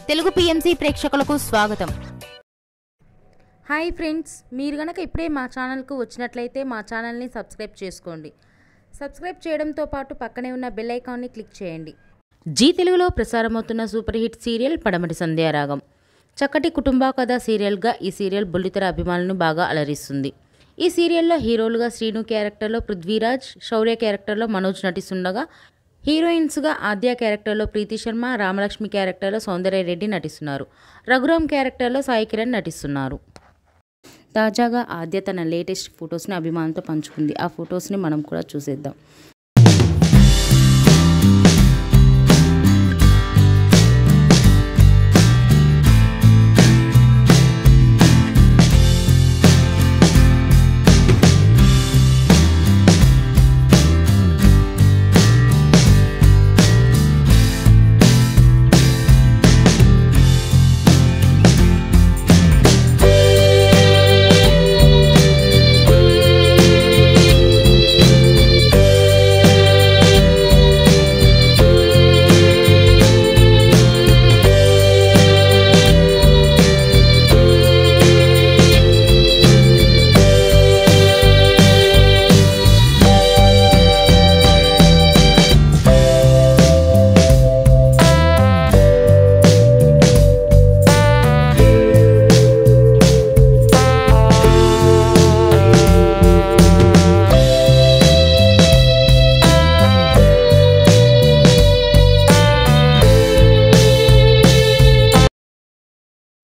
Telugu PMC ప్రేక్షకులకు స్వాగతం. Hi friends, మీరు గనక ఇప్పుడే మా ఛానల్కు వచ్చినట్లయితే మా ఛానల్ని సబ్స్క్రైబ్ చేసుకోండి. సబ్స్క్రైబ్ చేయడంతో పాటు పక్కనే ఉన్న బెల్ ఐకాన్ని క్లిక్ చేయండి. జీ తెలుగులో ప్రసారమవుతున్న సూపర్ హిట్ సీరియల్ పడమటి సంధ్యారాగం. చక్కటి కుటుంబ కథ సీరియల్గా ఈ సీరియల్ బుల్లితెర అభిమానులను బాగా అలరిస్తుంది. ఈ సీరియల్లో హీరోలుగా శ్రీను క్యారెక్టర్లో పృథ్వీరాజ్, శౌర్య క్యారెక్టర్లో మనోజ్ నటిస్తుండగా హీరోయిన్స్గా ఆద్య క్యారెక్టర్లో ప్రీతి శర్మ, రామలక్ష్మి క్యారెక్టర్లో సౌందర్య రెడ్డి నటిస్తున్నారు. రఘురామ్ క్యారెక్టర్లో సాయి కిరణ్ నటిస్తున్నారు. తాజాగా ఆద్య తన లేటెస్ట్ ఫొటోస్ని అభిమానులతో పంచుకుంది. ఆ ఫొటోస్ని మనం కూడా చూసేద్దాం.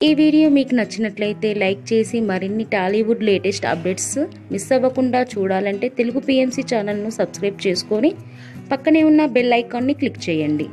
ఈ వీడియో మీకు నచ్చినట్లయితే లైక్ చేసి మరిన్ని టాలీవుడ్ లేటెస్ట్ అప్డేట్స్ మిస్ అవ్వకుండా చూడాలంటే తెలుగు పిఎంసి ఛానల్ను సబ్స్క్రైబ్ చేసుకొని పక్కనే ఉన్న బెల్ ఐకాన్ని క్లిక్ చేయండి.